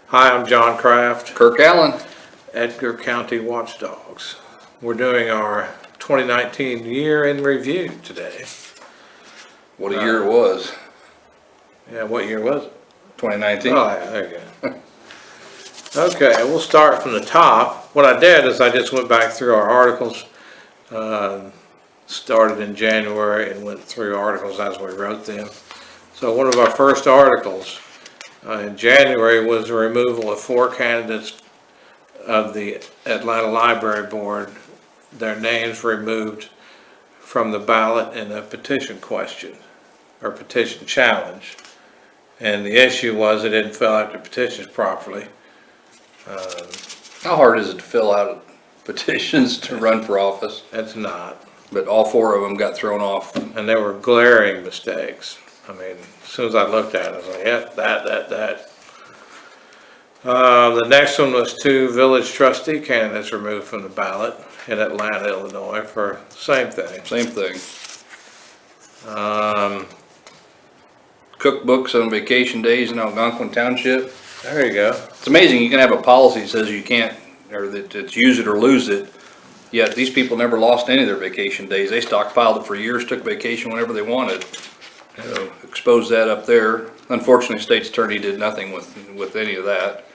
Hi, I'm John Kraft, Kirk Allen. Edgar County Watchdogs. We're doing our 2019 year in review today. What a year it was. Yeah, what year was it? 2019. Oh, yeah, there you go. Okay, we'll start from the top. What I did is I just went back through our articles, started in January and went through articles as we wrote them. So one of our first articles in January was the removal of 4 candidates of the Atlanta Library Board, their names removed from the ballot in a petition question or petition challenge. And the issue was they didn't fill out the petitions properly. How hard is it to fill out petitions to run for office? It's not. But all 4 of them got thrown off. And there were glaring mistakes. I mean, as soon as I looked at it, I was like, yeah, that. The next one was 2 village trustee candidates removed from the ballot in Atlanta, Illinois for the same thing. Same thing. Cookbooks on vacation days in Algonquin Township. There you go. It's amazing you can have a policy that says you can't, or that it's use it or lose it. Yet these people never lost any of their vacation days. They stockpiled it for years, took vacation whenever they wanted. So exposed that up there. Unfortunately, state's attorney did nothing with any of that.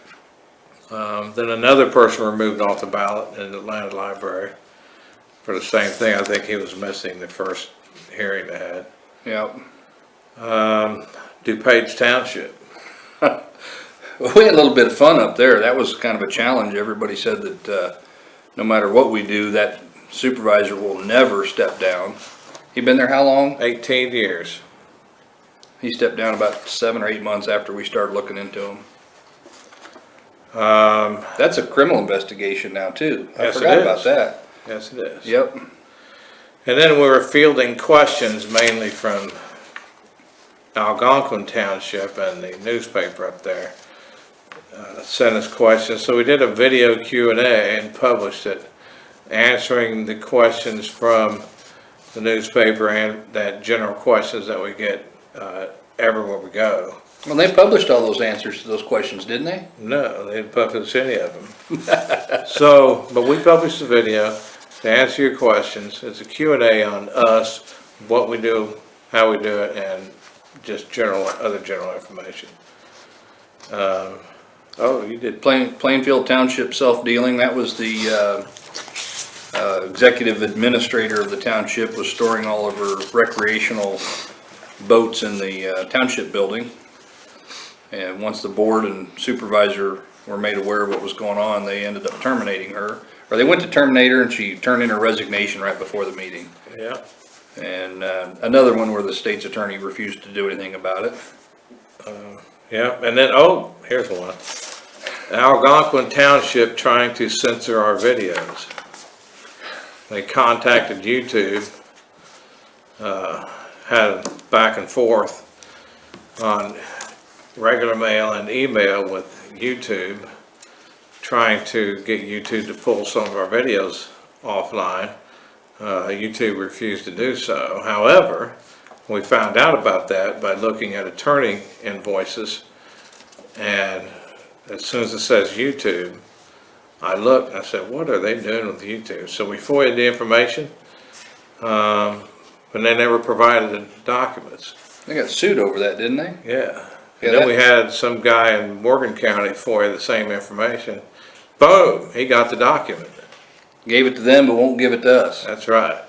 Then another person removed off the ballot in the Atlanta Library for the same thing. I think he was missing the first hearing they had. Yep. DuPage Township. We had a little bit of fun up there. That was kind of a challenge. Everybody said that no matter what we do, that supervisor will never step down. He been there how long? 18 years. He stepped down about 7 or 8 months after we started looking into him. That's a criminal investigation now too. I Yes, forgot it is. about that. Yes, it is. Yep. And then we were fielding questions mainly from Algonquin Township and the newspaper up there. Sent us questions. So we did a video Q&A and published it, answering the questions from the newspaper and that general questions that we get everywhere we go. Well, they published all those answers to those questions, didn't they? No, they didn't publish any of them. So, but we published the video to answer your questions. It's a Q&A on us, what we do, how we do it, and just other general information. Oh, you did. Plainfield Township self-dealing, that was the executive administrator of the township was storing all of her recreational boats in the township building. And once the board and supervisor were made aware of what was going on, they ended up terminating her. Or they went to terminate her and she turned in her resignation right before the meeting. Yeah. And another one where the state's attorney refused to do anything about it. Yeah, and then, oh, here's one. Algonquin Township trying to censor our videos. They contacted YouTube, had a back and forth on regular mail and email with YouTube, trying to get YouTube to pull some of our videos offline. YouTube refused to do so. However, we found out about that by looking at attorney invoices, and as soon as it says YouTube, I looked and I said, what are they doing with YouTube? So we FOIA'd the information, but they never provided the documents. They got sued over that, didn't they? Yeah. And then we had some guy in Morgan County FOIA the same information. Boom, he got the document. Gave it to them but won't give it to us. That's right.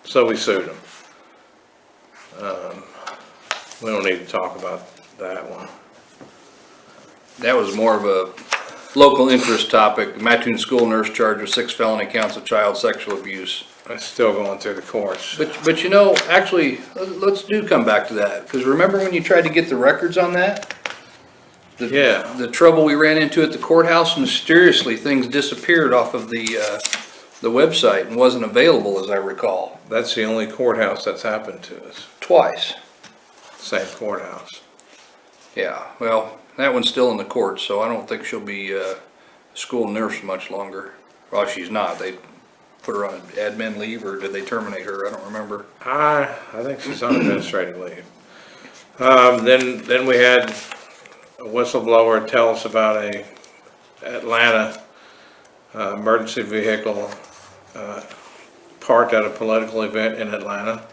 So we sued him. We don't need to talk about that one. That was more of a local interest topic. Mattoon school nurse charged with 6 felony counts of child sexual abuse. It's still going through the courts. But you know, actually, let's come back to that. Because remember when you tried to get the records on that? Yeah. The trouble we ran into at the courthouse, mysteriously things disappeared off of the website and wasn't available, as I recall. That's the only courthouse that's happened to us. Twice. Same courthouse. Yeah, well, that one's still in the courts, so I don't think she'll be a school nurse much longer. Well, she's not. They put her on admin leave, or did they terminate her? I don't remember. I think she's on administrative leave. Then we had whistleblower tell us about a Atlanta emergency vehicle parked at a political event in Atlanta.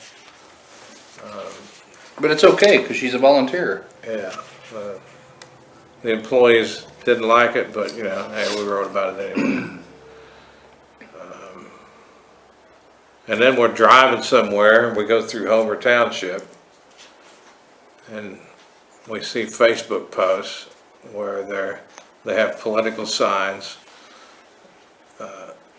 But it's okay, because she's a volunteer. Yeah, the employees didn't like it, but you know, hey, we wrote about it anyway. And then we're driving somewhere, and we go through Homer Township, and we see Facebook posts where they have political signs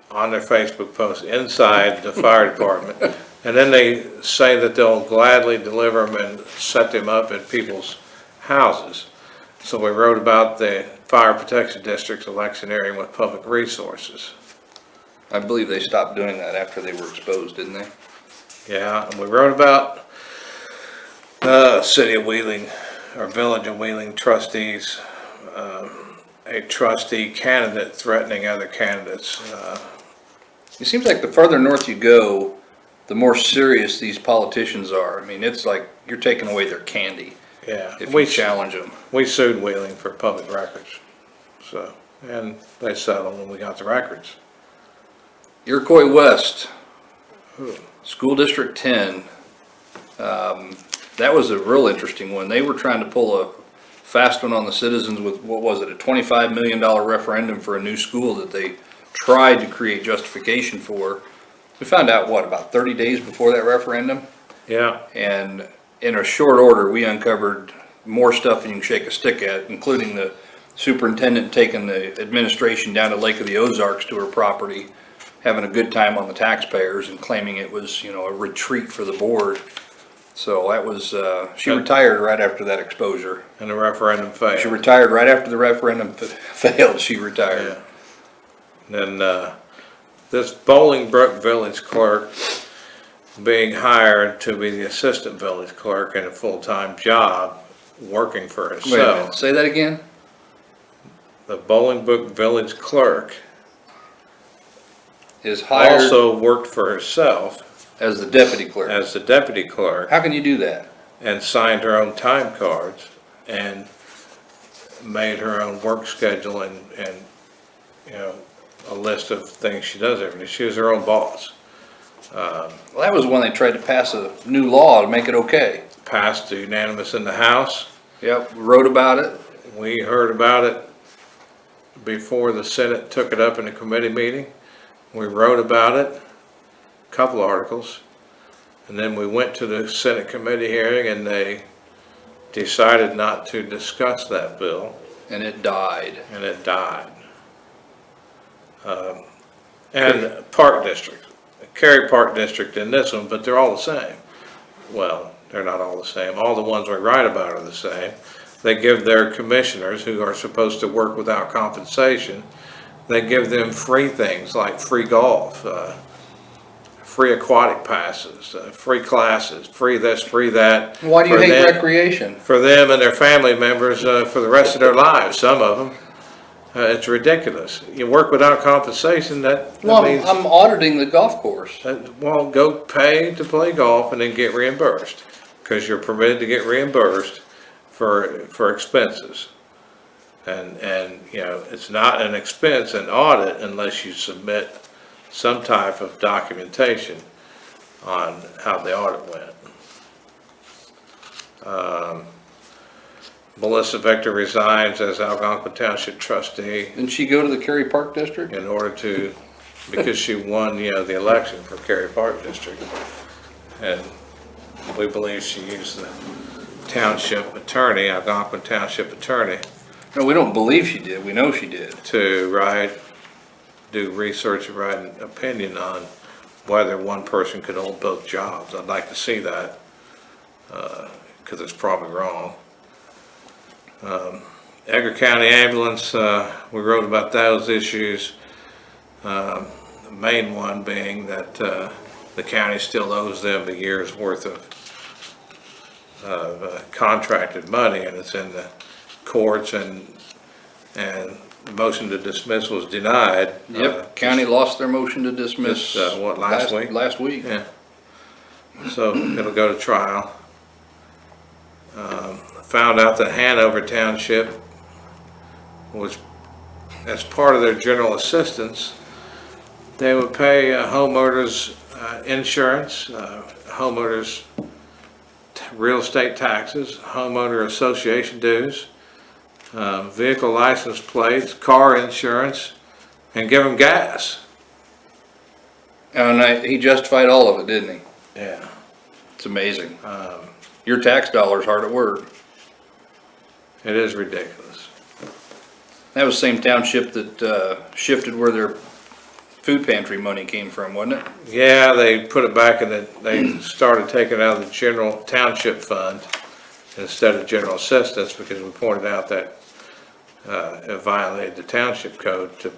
on their Facebook posts inside the fire department. And then they say that they'll gladly deliver them and set them up at people's houses. So we wrote about the Fire Protection District's electioneering with public resources. I believe they stopped doing that after they were exposed, didn't they? Yeah, and we wrote about City of Wheeling, or Village of Wheeling trustees, a trustee candidate threatening other candidates. It seems like the further north you go, the more serious these politicians are. I mean, it's like you're taking away their candy Yeah, if you challenge them. we sued Wheeling for public records, so, and they settled when we got the records. Iroquois West, School District 10, that was a real interesting one. They were trying to pull a fast one on the citizens with, what was it, a $25 million referendum for a new school that they tried to create justification for. We found out, what, about 30 days before that referendum? Yeah, And in a short order, we uncovered more stuff than you can shake a stick at, including the superintendent taking the administration down to Lake of the Ozarks to her property, having a good time on the taxpayers and claiming it was, you know, a retreat for the board. So that was, she retired right after that exposure. and the referendum failed. She retired right after the referendum failed, she retired. Yeah. Then, this Bolingbrook village clerk being hired to be the assistant village clerk in a full-time job, working for Wait a minute, herself. say that again? The Bolingbrook village clerk Is hired also worked for herself as the deputy clerk. as the deputy clerk How can you do that? and signed her own time cards and made her own work schedule and, you know, a list of things she does every day. She was her own boss. Well, that was when they tried to pass a new law to make it okay. Passed unanimous in the House. Yep, wrote about it. We heard about it before the Senate took it up in a committee meeting. We wrote about it, a couple articles, and then we went to the Senate committee hearing and they decided not to discuss that bill, And it died. and it died. And Park District, Cary Park District in this one, but they're all the same. Well, they're not all the same. All the ones we write about are the same. They give their commissioners, who are supposed to work without compensation, they give them free things like free golf, free aquatic passes, free classes, free this, free that. Why do you for hate them- recreation? For them and their family members for the rest of their lives, some of them. It's ridiculous. You work without compensation, that Well, means, I'm auditing the golf course. well, go pay to play golf and then get reimbursed. Because you're permitted to get reimbursed for expenses. And, you know, it's not an expense, an audit, unless you submit some type of documentation on how the audit went. Melissa Victor resigns as Algonquin Township trustee Didn't she go to the Cary Park District? in order to, because she won, you know, the election for Cary Park District. And we believe she used the township attorney, Algonquin Township attorney, No, we don't believe she did. We know she did. to do research and write an opinion on whether one person could hold both jobs. I'd like to see that, because it's probably wrong. Edgar County Ambulance, we wrote about those issues. The main one being that the county still owes them a year's worth of contracted money, and it's in the courts, and the motion to dismiss was denied. Yep, county lost their motion to dismiss. Just, what, last week? Last week. Yeah. So it'll go to trial. Found out that Hanover Township was, as part of their general assistance, they would pay homeowners insurance, homeowners real estate taxes, homeowner association dues, vehicle license plates, car insurance, and give them gas. And he justified all of it, didn't he? Yeah. It's amazing. Your tax dollar's hard at work. It is ridiculous. That was the same township that shifted where their food pantry money came from, wasn't it? Yeah, they put it back in they started taking it out of the general township fund instead of general assistance, because we pointed out that it violated the township code to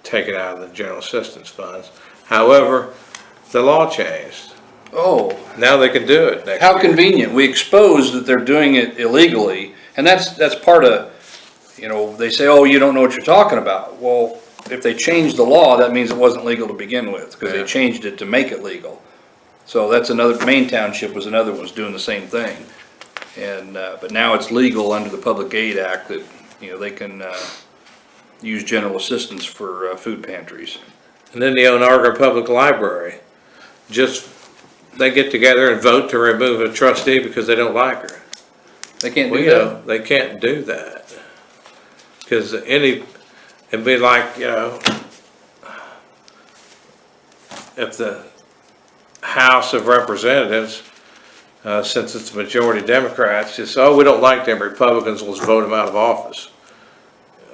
take it out of the general assistance funds. However, the law changed. Oh, Now they can do it next how year. convenient. We exposed that they're doing it illegally, and that's part of, they say, oh, you don't know what you're talking about. Well, if they changed the law, that means it wasn't legal to begin with, because Yeah. they changed it to make it legal. So that's another, Maine Township was another one was doing the same thing. And, but now it's legal under the Public Aid Act that, they can, use general assistance for, food pantries. And then the Onarga Public Library, they get together and vote to remove a trustee because they don't like her. They can't Well, do that? they can't do that. Because it'd be like, if the House of Representatives, since it's majority Democrats, just, oh, we don't like them Republicans, let's vote them out of office.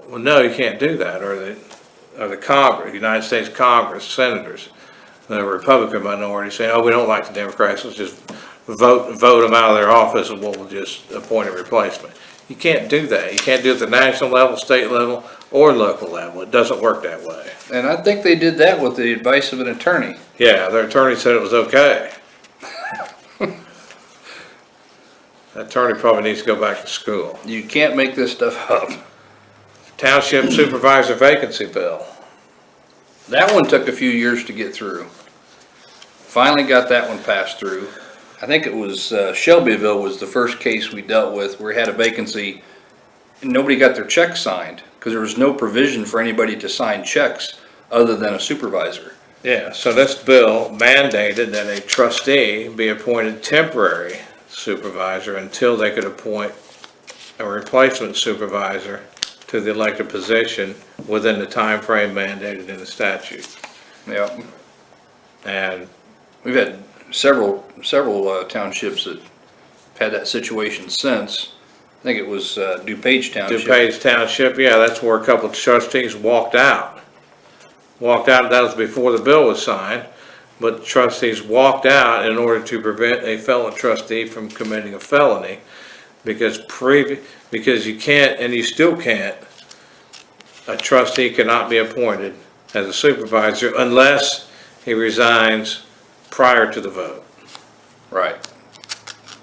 Well, no, you can't do that, or the Congress, United States Congress, senators, the Republican minority saying, oh, we don't like the Democrats, let's just vote them out of their office and we'll just appoint a replacement. You can't do that. You can't do it at the national level, state level, or local level. It doesn't work that way. And I think they did that with the advice of an attorney. Yeah, their attorney said it was okay. That attorney probably needs to go back to school. You can't make this stuff up. Township supervisor vacancy bill. That one took a few years to get through. Finally got that one passed through. I think it was Shelbyville was the first case we dealt with where we had a vacancy and nobody got their check signed because there was no provision for anybody to sign checks other than a supervisor. Yeah, so this bill mandated that a trustee be appointed temporary supervisor until they could appoint a replacement supervisor to the elected position within the time frame mandated in the statute. Yeah, And we've had several townships that had that situation since. I think it was DuPage Township. DuPage Township, yeah, that's where a couple of trustees walked out. That was before the bill was signed, but trustees walked out in order to prevent a felon trustee from committing a felony, because you can't, and you still can't, a trustee cannot be appointed as a supervisor unless he resigns prior to the vote. Right.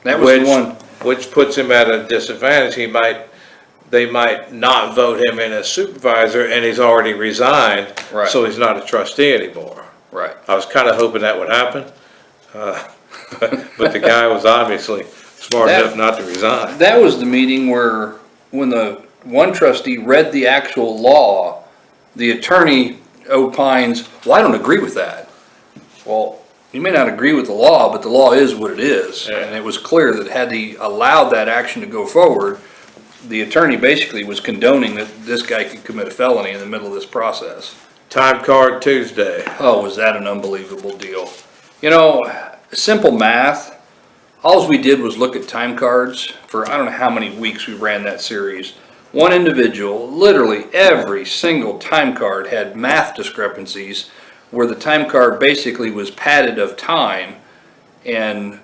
That was the one. Which puts him at a disadvantage. They might not vote him in as supervisor and he's already resigned, Right. so he's not a trustee anymore. Right. I was kind of hoping that would happen, but the guy was obviously smart enough not to resign. That was the meeting where, when the one trustee read the actual law, the attorney opines, well, I don't agree with that. Well, you may not agree with the law, but the law is what it is. Yeah. And it was clear that had he allowed that action to go forward, the attorney basically was condoning that this guy could commit a felony in the middle of this process. Time card Tuesday. Oh, was that an unbelievable deal. Simple math, all we did was look at time cards for I don't know how many weeks we ran that series. One individual, literally every single time card had math discrepancies where the time card basically was padded of time, and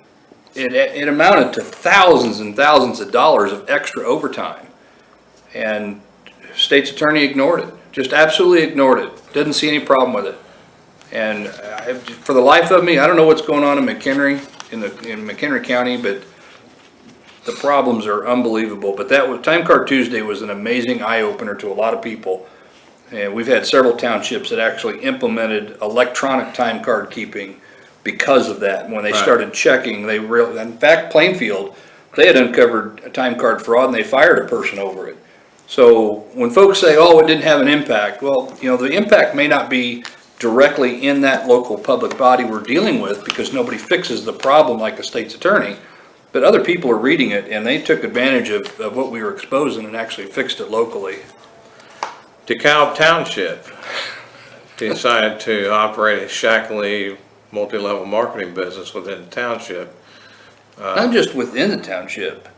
it amounted to thousands and thousands of dollars of extra overtime. And state's attorney ignored it, just absolutely ignored it, didn't see any problem with it. And for the life of me, I don't know what's going on in McHenry, in McHenry County, but the problems are unbelievable. But Time Card Tuesday was an amazing eye-opener to a lot of people. And we've had several townships that actually implemented electronic time card keeping because of that. When they started checking, in fact, Plainfield, they had uncovered a time card fraud and they fired a person over it. So when folks say, oh, it didn't have an impact, well, you know, the impact may not be directly in that local public body we're dealing with because nobody fixes the problem like a state's attorney. But other people are reading it and they took advantage of what we were exposing and actually fixed it locally. DeKalb Township decided to operate a shackly multi-level marketing business within the township. Not just within the township,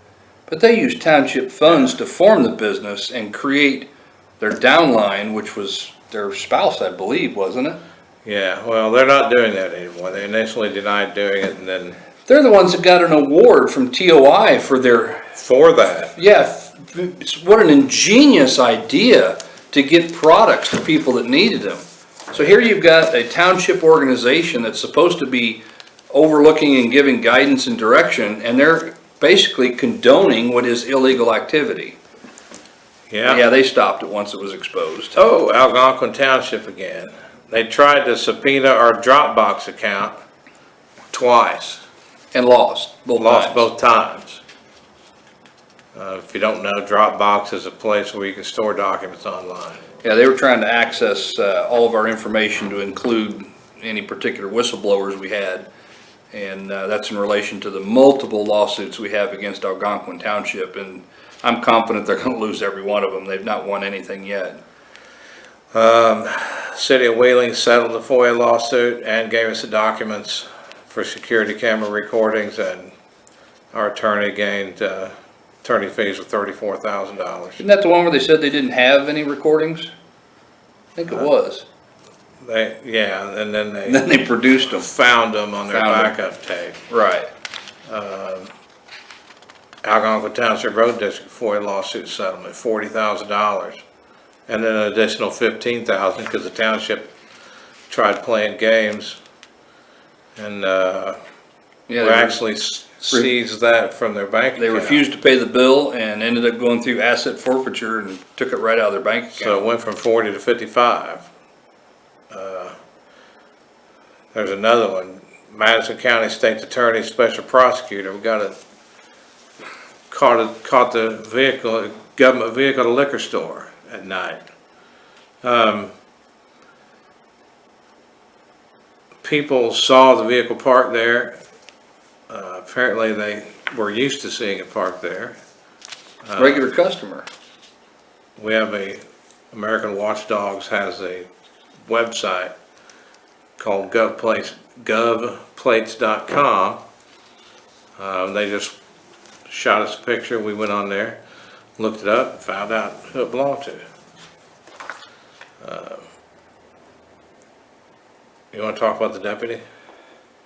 but they used township funds to form the business and create their downline, which was their spouse, I believe, wasn't it? Yeah, well, they're not doing that anymore. They initially denied doing it and then They're the ones that got an award from TOI for their, for that, yeah, what an ingenious idea to get products to people that needed them. So here you've got a township organization that's supposed to be overlooking and giving guidance and direction, and they're basically condoning what is illegal activity. yeah. Yeah, they stopped it once it was exposed. Oh, Algonquin Township again. They tried to subpoena our Dropbox account twice. And lost both Lost times. both times. If you don't know, Dropbox is a place where you can store documents online. Yeah, they were trying to access all of our information to include any particular whistleblowers we had. And that's in relation to the multiple lawsuits we have against Algonquin Township. And I'm confident they're going to lose every one of them. They've not won anything yet. City of Wheeling settled the FOIA lawsuit and gave us the documents for security camera recordings, and our attorney gained attorney fees of $34,000. Isn't that the one where they said they didn't have any recordings? I think it was. Yeah, and then And then they produced them. found them on their Found 'em. backup tape. Right. Algonquin Township Road District FOIA lawsuit settlement, $40,000. And then an additional $15,000 because the township tried playing games. And Yeah, we they, actually seized that from their bank they account. refused to pay the bill and ended up going through asset forfeiture and took it right out of their bank account. So it went from 40 to 55. There's another one, Madison County State's Attorney Special Prosecutor. We caught the vehicle, government vehicle at a liquor store at night. People saw the vehicle parked there. Apparently they were used to seeing it parked there. Regular customer. We have American Watchdogs has a website called govplates.com. They just shot us a picture. We went on there, looked it up, and found out who it belonged to. You want to talk about the deputy?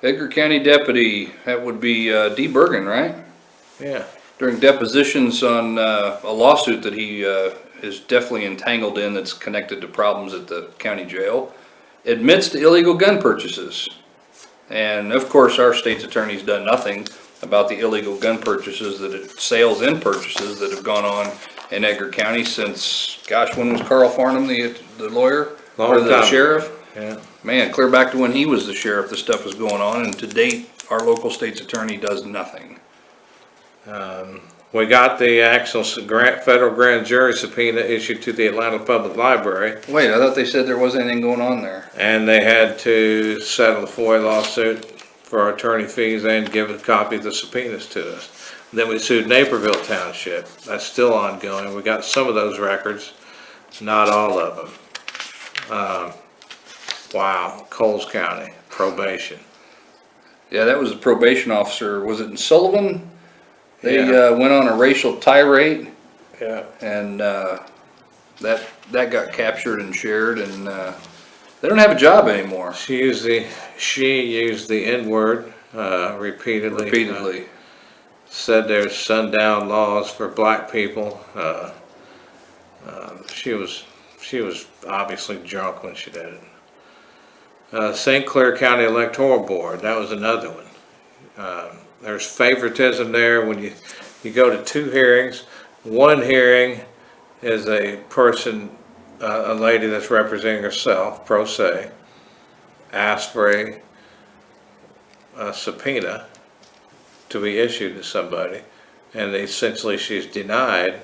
Edgar County Deputy, that would be D. Bergen, right? Yeah. During depositions on a lawsuit that he is definitely entangled in that's connected to problems at the county jail, admits to illegal gun purchases. And of course, our state's attorney's done nothing about the illegal gun purchases, sales and purchases that have gone on in Edgar County since, gosh, when was Carl Farnham the lawyer? Or the sheriff? Yeah. Man, clear back to when he was the sheriff, this stuff was going on, and to date, our local state's attorney does nothing. We got the actual federal grand jury subpoena issued to the Atlanta Public Library, Wait, I thought they said there wasn't anything going on there. and they had to settle the FOIA lawsuit for our attorney fees and give a copy of the subpoenas to us. Then we sued Naperville Township. That's still ongoing. We got some of those records, not all of them. Wow, Coles County, probation. Yeah, that was a probation officer, was it in Sullivan? They Yeah. went on a racial tirade, Yeah. and that got captured and shared, and they don't have a job anymore. She used the N-word repeatedly. Repeatedly. Said there's sundown laws for black people. She was obviously drunk when she did it. St. Clair County Electoral Board, that was another one. There's favoritism there when you go to two hearings. One hearing is a person, a lady that's representing herself, pro se, asked for a subpoena to be issued to somebody, and essentially she's denied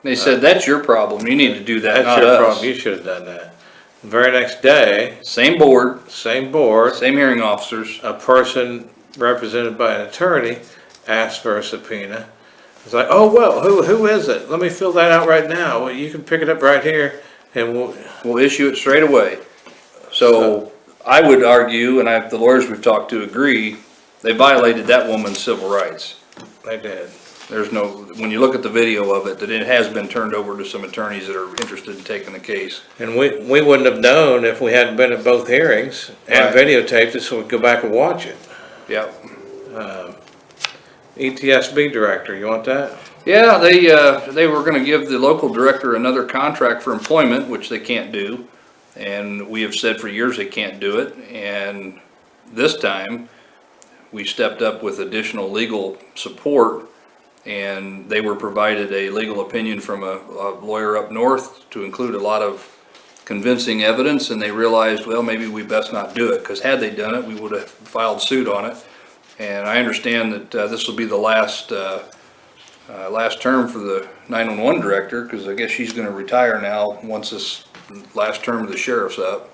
They said, that's your problem, you need to do that, That's not your us. problem, you should have done that. The very next day, Same board, same board, same hearing officers. a person represented by an attorney asked for a subpoena. It's like, oh, well, who is it? Let me fill that out right now. Well, you can pick it up right here and We'll issue it straight away. So I would argue, and the lawyers we've talked to agree, they violated that woman's civil rights. they did. There's no, when you look at the video of it, that it has been turned over to some attorneys that are interested in taking the case. And we wouldn't have known if we hadn't been at both hearings and Right. videotaped it, so we'd go back and watch it. Yep. ECWd director, you want that? Yeah, they were gonna give the local director another contract for employment, which they can't do. And we have said for years they can't do it, and this time, we stepped up with additional legal support, and they were provided a legal opinion from a lawyer up north to include a lot of convincing evidence, and they realized, well, maybe we best not do it, because had they done it, we would have filed suit on it. And I understand that this will be the last term for the 911 director, because I guess she's gonna retire now once this last term of the sheriff's up.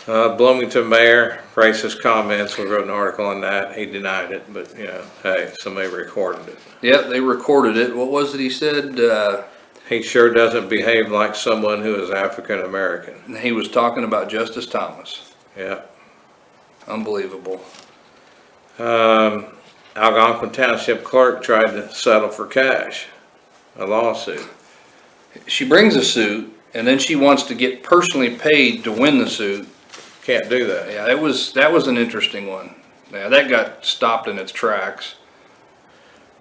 Bloomington mayor, racist comments, we wrote an article on that, he denied it, but, you know, hey, somebody recorded it. Yep, they recorded it. What was it he said? He sure doesn't behave like someone who is African American. He was talking about Justice Thomas. Yeah. Unbelievable. Algonquin Township clerk tried to settle for cash, a lawsuit. She brings a suit, and then she wants to get personally paid to win the suit. Can't do that. Yeah, that was an interesting one. Yeah, that got stopped in its tracks.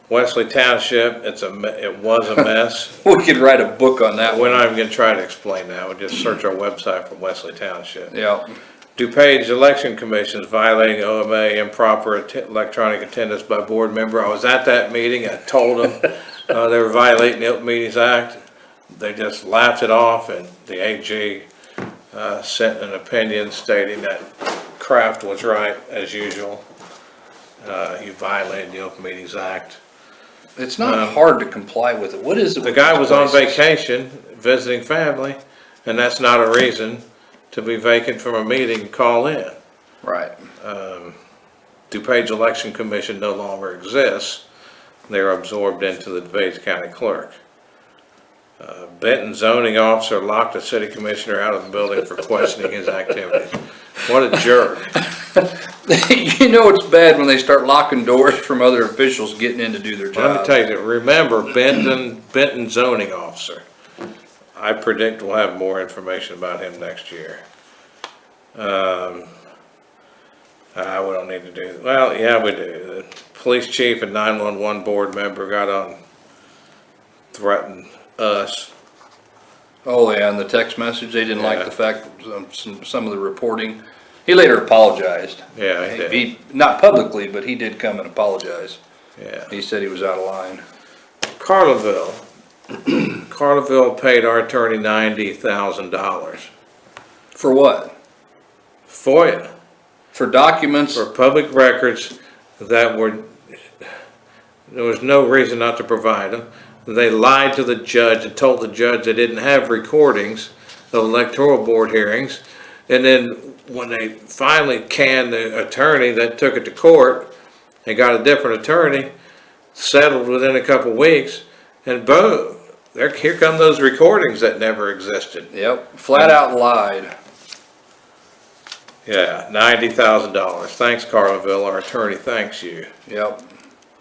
Wesley Township, it was a mess. We could write a book on that We're one. not even gonna try to explain that, we'll just search our website for Wesley Township. Yeah, DuPage Election Commission is violating OMA improper electronic attendance by board member. I was at that meeting, I told them they were violating the Open Meetings Act. They just laughed it off, and the AG sent an opinion stating that Kraft was right, as usual. He violated the Open Meetings Act. it's not hard to comply with it. What is it? The with guy these was on places? vacation, visiting family, and that's not a reason to be vacant from a meeting and call in. Right. DuPage Election Commission no longer exists. They're absorbed into the DuPage County Clerk. Benton zoning officer locked a city commissioner out of the building for questioning his activities. What a jerk. You know it's bad when they start locking doors from other officials getting in to do their Let me job. tell you, remember Benton zoning officer. I predict we'll have more information about him next year. We don't need to do, well, yeah, we do. The police chief and 911 board member got on, threatened us. Oh, yeah, and the text message, they didn't like Yeah. the fact, some of the reporting. He later apologized. Yeah, he did. Not publicly, but he did come and apologize. Yeah. He said he was out of line. Carlinville. Carlinville paid our attorney $90,000. For what? FOIA. For documents, For public records that were, there was no reason not to provide them. They lied to the judge and told the judge they didn't have recordings of electoral board hearings. And then when they finally canned the attorney that took it to court, they got a different attorney, settled within a couple weeks, and boom, here come those recordings that never existed. yep, flat out lied. Yeah, $90,000. Thanks, Carlinville, our attorney thanks you. Yep.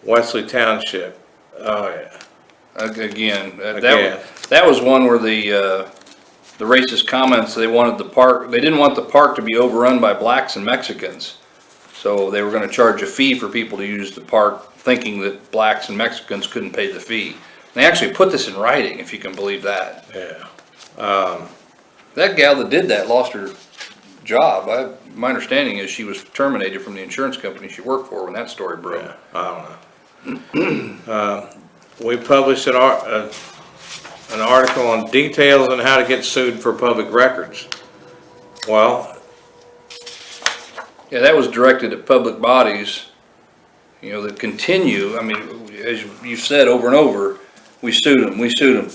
Wesley Township, oh yeah. Again, Again. that was one where the racist comments, they didn't want the park to be overrun by blacks and Mexicans. So they were gonna charge a fee for people to use the park, thinking that blacks and Mexicans couldn't pay the fee. They actually put this in writing, if you can believe that. Yeah. That gal that did that lost her job. My understanding is she was terminated from the insurance company she worked for when that story broke. Yeah, I don't know. We published an article on details on how to get sued for public records. Well, Yeah, that was directed at public bodies, that continue, I mean, as you've said over and over, We sued them.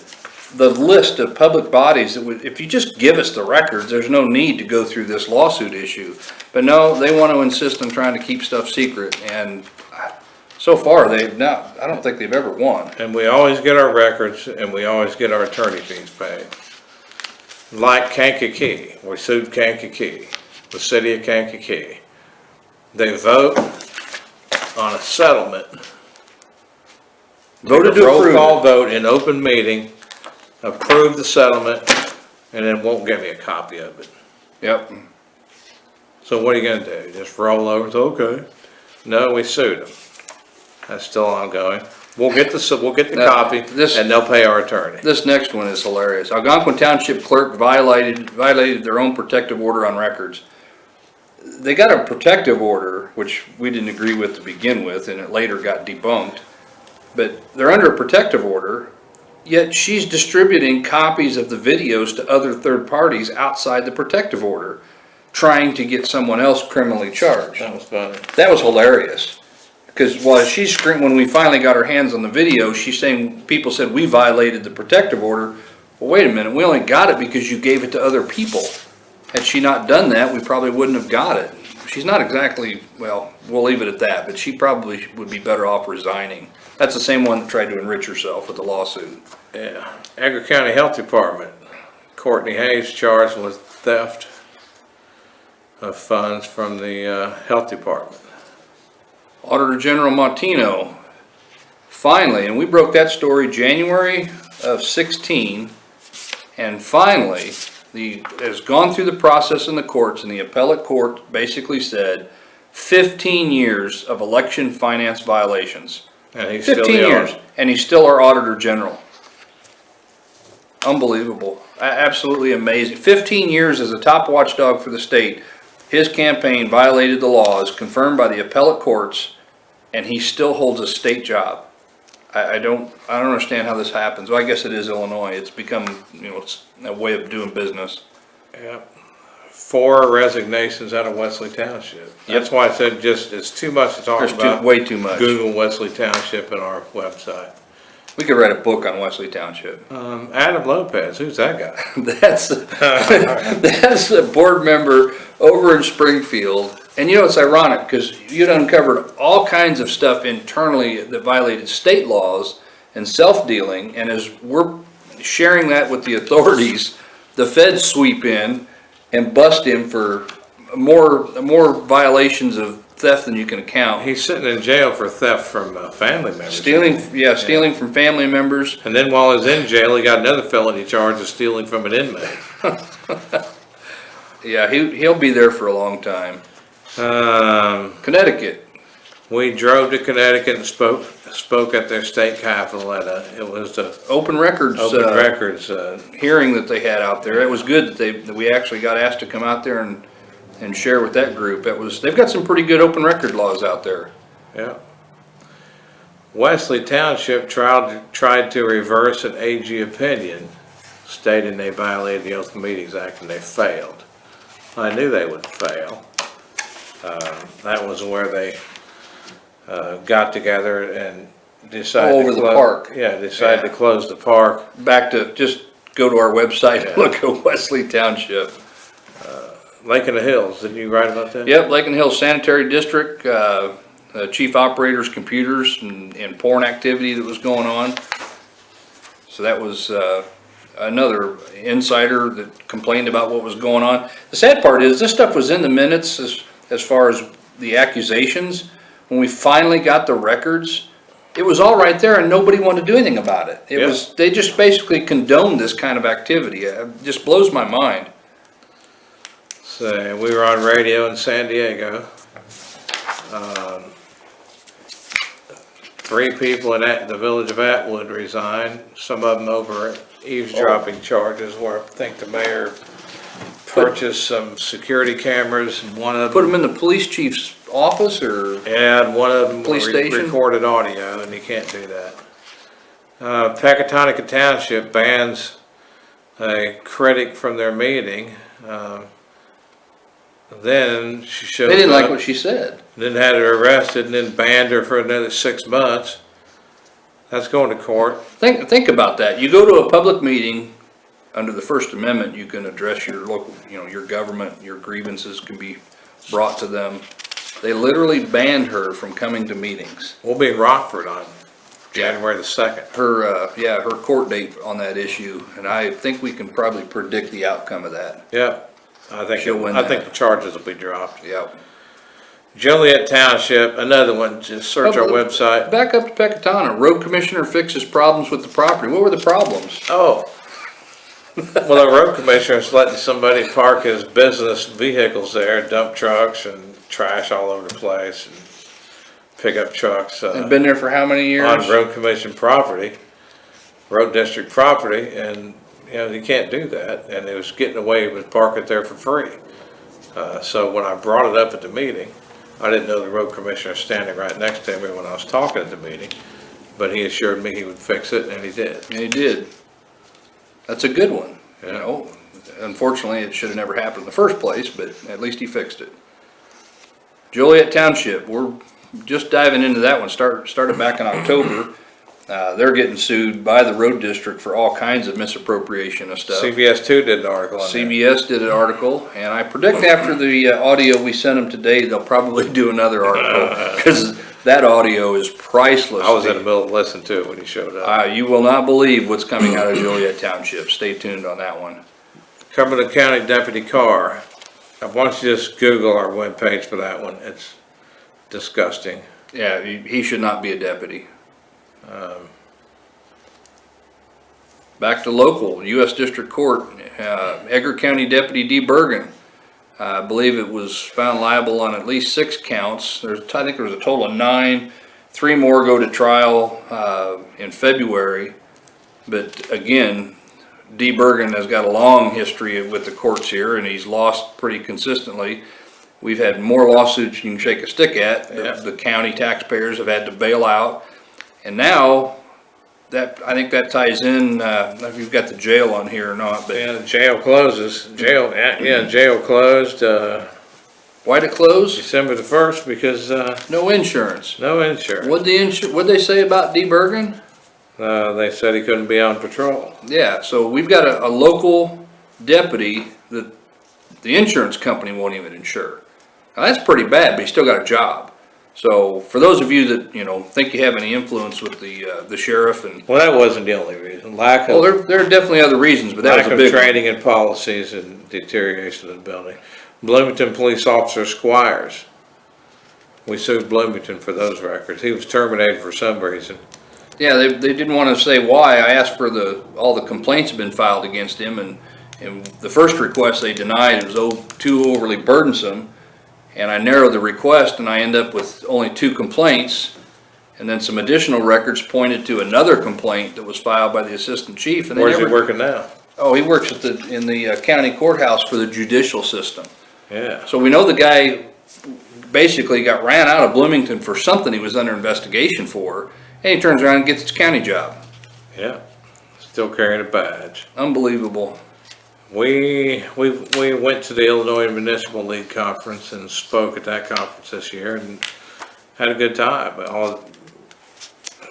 The list of public bodies that would, if you just give us the records, there's no need to go through this lawsuit issue. But no, they want to insist on trying to keep stuff secret, and so far they've not, I don't think they've ever won. And we always get our records, and we always get our attorney fees paid. Like Kankakee, we sued Kankakee, the city of Kankakee. They vote on a settlement. Voted to Roll approve call it. vote in open meeting, approve the settlement, and then won't give me a copy of it. Yep. So what are you gonna do? Just roll over, it's okay? No, we sued them. That's still ongoing. We'll get the Now, copy, this- and they'll pay our attorney. This next one is hilarious. Algonquin Township clerk violated their own protective order on records. They got a protective order, which we didn't agree with to begin with, and it later got debunked. But they're under a protective order, yet she's distributing copies of the videos to other third parties outside the protective order, trying to get someone else criminally charged. That was funny. That was hilarious. Because while she's screaming, when we finally got our hands on the video, she's saying, people said we violated the protective order. Well, wait a minute, we only got it because you gave it to other people. Had she not done that, we probably wouldn't have got it. She's not exactly, well, we'll leave it at that, but she probably would be better off resigning. That's the same one that tried to enrich herself with the lawsuit. Yeah. Edgar County Health Department, Courtney Hayes charged with theft of funds from the health department. Auditor General Martino, finally, and we broke that story January of 16, and finally, has gone through the process in the courts, and the appellate court basically said 15 years of election finance violations. And he's still 15 the years, auditor. and he's still our Auditor General. Unbelievable. Absolutely amazing. 15 years as a top watchdog for the state. His campaign violated the laws confirmed by the appellate courts, and he still holds a state job. I don't understand how this happens. Well, I guess it is Illinois. It's become, it's a way of doing business. Yeah. 4 resignations out of Wesley Township. That's why I said it's too much to talk There's about. way too much. Google Wesley Township on our website. We could write a book on Wesley Township. Adam Lopez, who's that guy? That's a board member over in Springfield. And it's ironic because you'd uncovered all kinds of stuff internally that violated state laws and self-dealing. And as we're sharing that with the authorities, the feds sweep in and bust him for more violations of theft than you can count. He's sitting in jail for theft from family members. Stealing from family members. And then while he's in jail, he got another felony charge of stealing from an inmate. Yeah, he'll be there for a long time. Connecticut. We drove to Connecticut and spoke at their state capitol it was the Open records. Hearing that they had out there. It was good that we actually got asked to come out there and share with that group. They've got some pretty good open record laws out there. Yeah. Wesley Township tried to reverse an AG opinion stating they violated the Open Meetings Act, and they failed. I knew they would fail. That was where they got together and decided Over the park. Yeah, decided to close the park. Back to just go to our website and look at Wesley Township. Lake in the Hills, didn't you write about that? Yep, Lake and Hills Sanitary District, chief operator's computers and porn activity that was going on. So that was another insider that complained about what was going on. The sad part is this stuff was in the minutes as far as the accusations. When we finally got the records, it was all right there and nobody wanted to do anything about it. They just basically condoned this kind of activity. It just blows my mind. So we were on radio in San Diego. 3 people in the village of Atwood resigned, some of them over eavesdropping charges where I think the mayor purchased some security cameras, and one of them... Put them in the police chief's office or... Yeah, and one of them Police station? recorded audio, and you can't do that. Pecatonica Township bans a critic from their meeting. Then she showed They didn't up, like what she said. then had her arrested, and then banned her for another 6 months. That's going to court. Think about that. You go to a public meeting, under the First Amendment, you can address your local, your government, your grievances can be brought to them. They literally banned her from coming to meetings. We'll be in Rockford on January the 2nd. Her court date on that issue, and I think we can probably predict the outcome of that. Yep. I think the charges will be dropped. Yep. Joliet Township, another one, just search our website. Back up to Pecatana, road commissioner fixes problems with the property. What were the problems? Oh. Well, the road commissioner's letting somebody park his business vehicles there, dump trucks and trash all over the place, and pickup trucks. And been there for how many years? On road commission property, road district property, and, you can't do that, and it was getting away with parking there for free. So when I brought it up at the meeting, I didn't know the road commissioner standing right next to me when I was talking at the meeting, but he assured me he would fix it, and he did. And he did. That's a good one. Yeah. Unfortunately, it should have never happened in the first place, but at least he fixed it. Joliet Township, we're just diving into that one. Started back in October. They're getting sued by the road district for all kinds of misappropriation of stuff. CBS 2 did an article on that. CBS did an article, and I predict after the audio we sent them today, they'll probably do another article, because that audio is priceless. I was in the middle of listening to it when he showed up. You will not believe what's coming out of Joliet Township. Stay tuned on that one. Cumberland County Deputy Carr. Why don't you just Google our webpage for that one? It's disgusting. Yeah, he should not be a deputy. Back to local, U.S. District Court, Edgar County Deputy D. Bergen. I believe it was found liable on at least 6 counts. I think there was a total of 9. 3 more go to trial in February. But again, D. Bergen has got a long history with the courts here, and he's lost pretty consistently. We've had more lawsuits you can shake a stick at. Yeah. The county taxpayers have had to bail out. And now, I think that ties in, I don't know if you've got the jail on here or not, but. Yeah, the jail closes. Jail closed, Why'd it close? December the 1st because, No insurance. no insurance. What'd they say about D. Bergen? They said he couldn't be on patrol. Yeah, so we've got a local deputy that the insurance company won't even insure. Now, that's pretty bad, but he's still got a job. So for those of you that, think you have any influence with the sheriff and. Well, that wasn't the only reason. Lack Well, of, there are definitely other reasons, but that was lack a of big one. training and policies and deterioration of the building. Bloomington Police Officer Squires. We sued Bloomington for those records. He was terminated for some reason. Yeah, they didn't want to say why. I asked for all the complaints have been filed against him, and the first request they denied, it was too overly burdensome. And I narrowed the request, and I end up with only 2 complaints, and then some additional records pointed to another complaint that was filed by the assistant chief. And Where's he working now? Oh, he works in the county courthouse for the judicial system. Yeah. So we know the guy basically got ran out of Bloomington for something he was under investigation for, and he turns around and gets his county job. Yeah. Still carrying a badge. Unbelievable. We went to the Illinois Municipal League Conference and spoke at that conference this year and had a good time.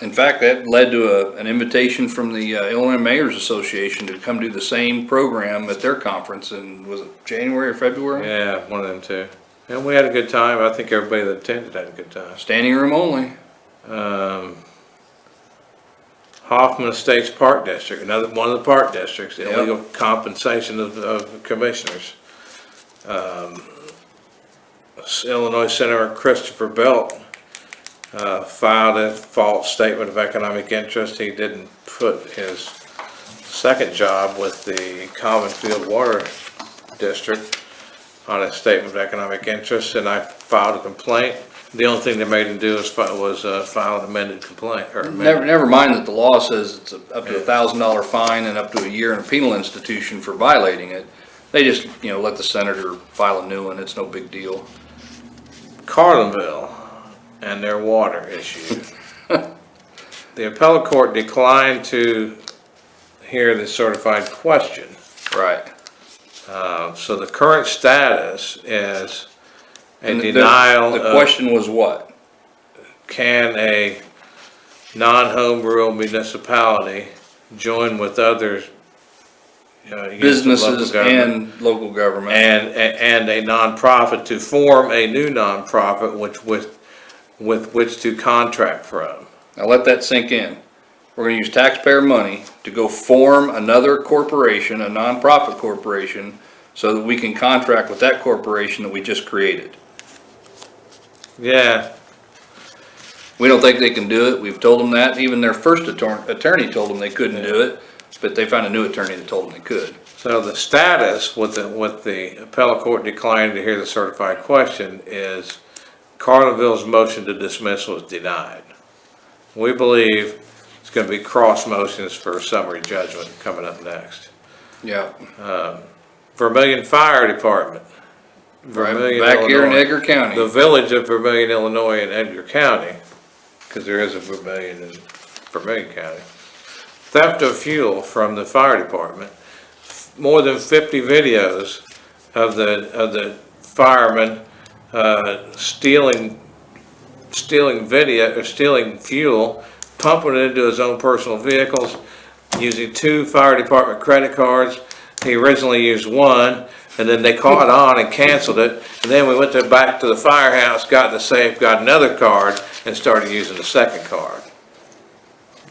In fact, that led to an invitation from the Illinois Mayors Association to come do the same program at their conference in, was it January or February? Yeah, one of them too. And we had a good time. I think everybody that attended had a good time. Standing room only. Hoffman Estates Park District, another one of the park districts, the Yep. illegal compensation of commissioners. Illinois Senator Christopher Belt filed a false statement of economic interest. He didn't put his second job with the Commonfield Water District on a statement of economic interest, and I filed a complaint. The only thing they made him do was file an amended complaint. Never mind that the law says it's up to $1,000 fine and up to a year in a penal institution for violating it. They just, let the senator file a new one. It's no big deal. Carlinville and their water issue. The appellate court declined to hear the certified question. Right. So the current status is a And denial the of, question was what? can a non-home rule municipality join with others, units of Businesses local government, and local government. and a nonprofit to form a new nonprofit with which to contract from. Now let that sink in. We're gonna use taxpayer money to go form another corporation, a nonprofit corporation, so that we can contract with that corporation that we just created. Yeah, We don't think they can do it. We've told them that. Even their first attorney told them they couldn't do it, but they found a new attorney that told them they could. so the status with the appellate court declining to hear the certified question is Carlinville's motion to dismiss was denied. We believe it's gonna be cross motions for summary judgment coming up next. Yeah. Vermillion Fire Department. Right Vermillion, back here in Illinois. Edgar County. The village of Vermillion, Illinois in Edgar County, because there is a Vermillion in Vermillion County. Theft of fuel from the fire department. More than 50 videos of the firemen stealing fuel, pumping it into his own personal vehicles, using 2 fire department credit cards. He originally used one, and then they caught on and canceled it. And then we went back to the firehouse, got in the safe, got another card, and started using the second card.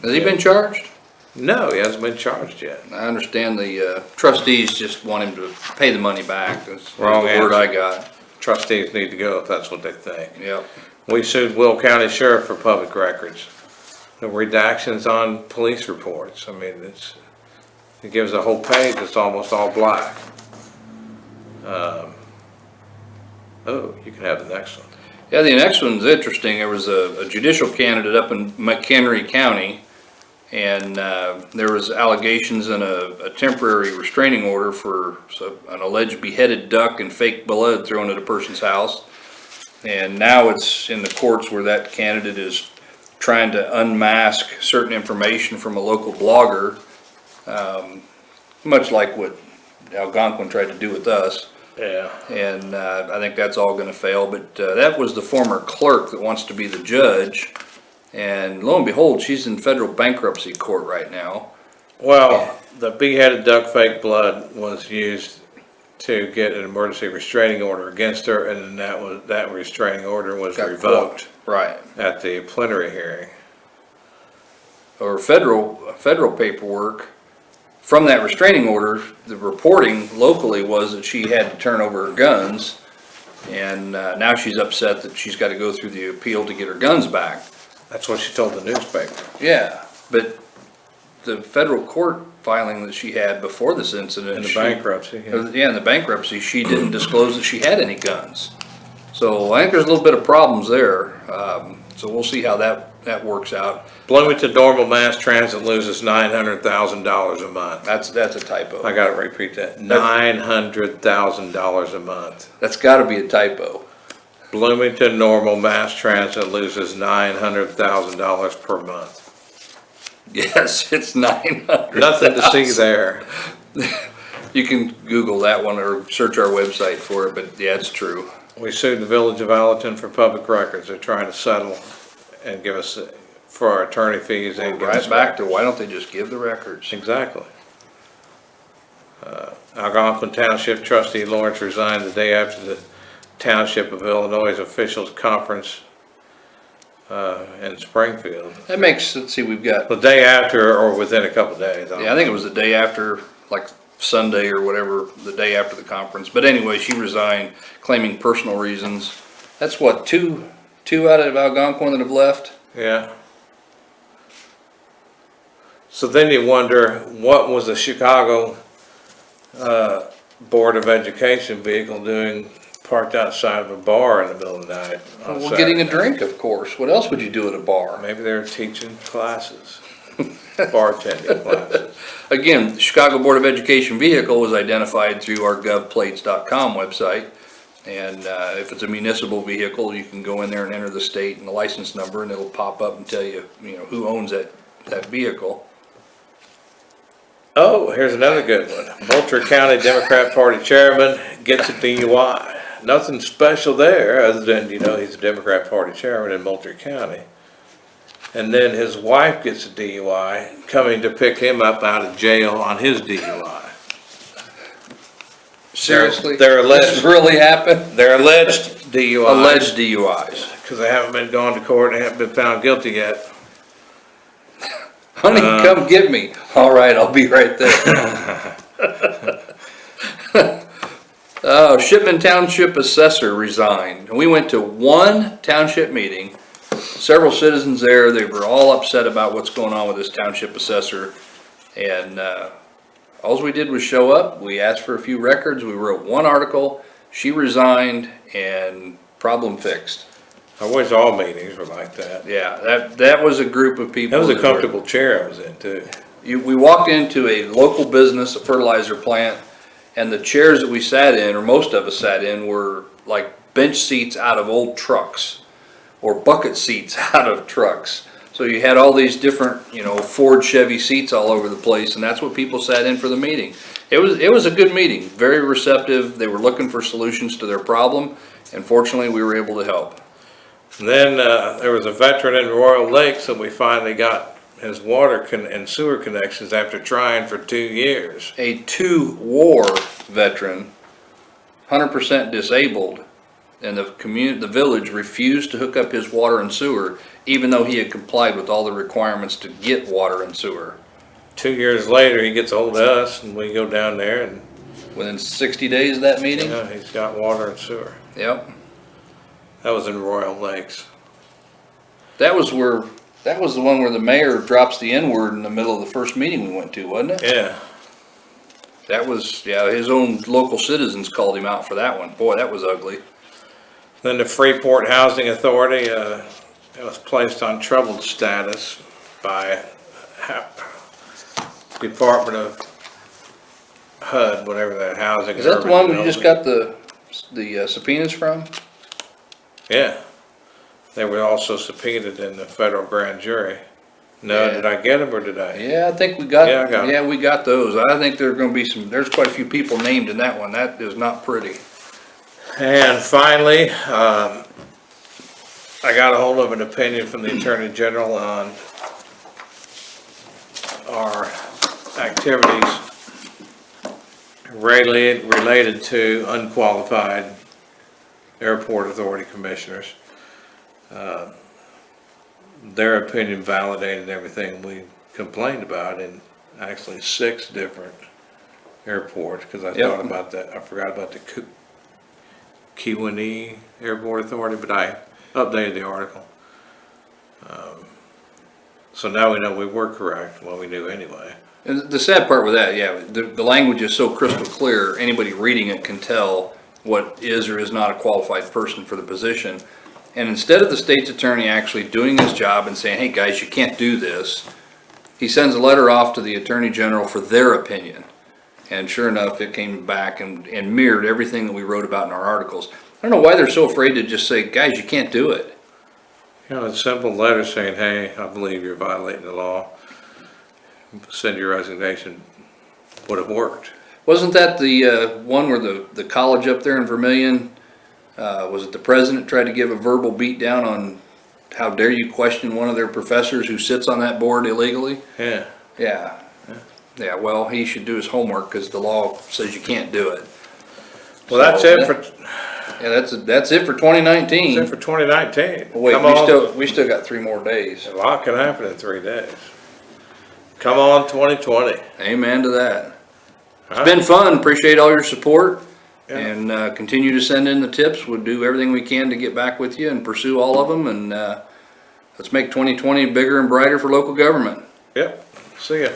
Has he been charged? No, he hasn't been charged yet. I understand the trustees just want him to pay the money back. That's the Wrong word I answer. got. Trustees need to go if that's what they think. Yep. We sued Will County Sheriff for public records. The redactions on police reports. I mean, it gives a whole page that's almost all black. Oh, you can have the next one. Yeah, the next one's interesting. There was a judicial candidate up in McHenry County, and there was allegations and a temporary restraining order for an alleged beheaded duck and fake blood thrown at a person's house. And now it's in the courts where that candidate is trying to unmask certain information from a local blogger, much like what Algonquin tried to do with us. Yeah. And I think that's all gonna fail, but that was the former clerk that wants to be the judge. And lo and behold, she's in federal bankruptcy court right now. Well, the beheaded duck fake blood was used to get an emergency restraining order against her, and then that restraining order was Got revoked Right. at the plenary hearing. Or federal paperwork from that restraining order, the reporting locally was that she had to turn over her guns. And now she's upset that she's gotta go through the appeal to get her guns back. That's what she told the newspaper. Yeah, but the federal court filing that she had before this incident. In the bankruptcy, yeah. Yeah, in the bankruptcy, she didn't disclose that she had any guns. So I think there's a little bit of problems there. So we'll see how that works out. Bloomington Normal Mass Transit loses $900,000 a month. That's a typo. I gotta repeat that, $900,000 a month. That's gotta be a typo. Bloomington Normal Mass Transit loses $900,000 per month. Yes, it's 900. Nothing to see there. You can Google that one or search our website for it, but yeah, it's true. We sued the Village of Allerton for public records. They're trying to settle and give us, for our attorney fees and give us Right back to, why don't they just give the records? Exactly. Algonquin Township trustee Lawrence resigned the day after the Township of Illinois officials conference in Springfield. That makes, let's see, we've got, The day after or within a couple days. yeah, I think it was the day after, like Sunday or whatever, the day after the conference. But anyway, she resigned claiming personal reasons. That's what, two out of Algonquin that have left? Yeah. So then you wonder, what was the Chicago Board of Education vehicle doing parked outside of a bar in the middle of the night? on Well, getting a Saturday? drink, of course. What else would you do at a bar? Maybe they were teaching classes, bartending classes. Again, the Chicago Board of Education vehicle was identified through our govplates.com website. And if it's a municipal vehicle, you can go in there and enter the state and the license number, and it'll pop up and tell you, who owns that vehicle. Oh, here's another good one. Moultrie County Democrat Party chairman gets a DUI. Nothing special there other than, he's a Democrat Party chairman in Moultrie County. and then his wife gets a DUI, coming to pick him up out of jail on his DUI. Seriously? They're This alleged, really happened? they're alleged DUIs. Alleged DUIs. Because they haven't been gone to court, and haven't been found guilty yet. Honey, come get me. All right, I'll be right there. Oh, Shipman Township Assessor resigned. We went to one township meeting, several citizens there, they were all upset about what's going on with this township assessor. And, all we did was show up, we asked for a few records, we wrote one article, she resigned, and problem fixed. I wish all meetings were like that. Yeah, that was a group of people. That was a that were- comfortable chair I was in too. we walked into a local business, a fertilizer plant, and the chairs that we sat in, or most of us sat in, were like bench seats out of old trucks, or bucket seats out of trucks. So you had all these different, Ford, Chevy seats all over the place, and that's what people sat in for the meeting. It was a good meeting, very receptive. They were looking for solutions to their problem, and fortunately, we were able to help. And then there was a veteran in Royal Lake, so we finally got his water and sewer connections after trying for 2 years. A two-war veteran, 100% disabled, and the village refused to hook up his water and sewer, even though he had complied with all the requirements to get water and sewer. 2 years later, he gets ahold of us, and we go down there, and Within 60 days of that meeting? he's got water and sewer. Yep. That was in Royal Lakes. That was the one where the mayor drops the N-word in the middle of the first meeting we went to, wasn't it? Yeah. That was, his own local citizens called him out for that one. Boy, that was ugly. Then the Freeport Housing Authority, it was placed on troubled status by Department of HUD, whatever that housing. Is that the one we just got the subpoenas from? Yeah. They were also subpoenaed in the federal grand jury. No, Yeah. did I get them or did I? Yeah, I think we got, Yeah, I got 'em. we got those. I think there's gonna be there's quite a few people named in that one. That is not pretty. And finally, I got a hold of an opinion from the Attorney General on our activities related to unqualified airport authority commissioners. Their opinion validated everything we complained about in actually 6 different airports, because I thought about that. I forgot about the Kiwanee Airport Authority, but I updated the article. So now we know we were correct, well, we knew anyway. And the sad part with that, the language is so crystal clear, anybody reading it can tell what is or is not a qualified person for the position. And instead of the state's attorney actually doing his job and saying, hey guys, you can't do this, he sends a letter off to the Attorney General for their opinion. And sure enough, it came back and mirrored everything that we wrote about in our articles. I don't know why they're so afraid to just say, guys, you can't do it. A simple letter saying, hey, I believe you're violating the law, send your resignation, would have worked. Wasn't that the one where the college up there in Vermillion, was it the president tried to give a verbal beat down on how dare you question one of their professors who sits on that board illegally? Yeah. Yeah, well, he should do his homework because the law says you can't do it. Well, that's it for, Yeah, that's it for 2019. that's it for 2019. Wait, Come on. we still got 3 more days. A lot can happen in 3 days. Come on, 2020. Amen to that. Huh? It's been fun. Appreciate all your support. Yeah. And continue to send in the tips. We'll do everything we can to get back with you and pursue all of them. And let's make 2020 bigger and brighter for local government. Yep. See ya.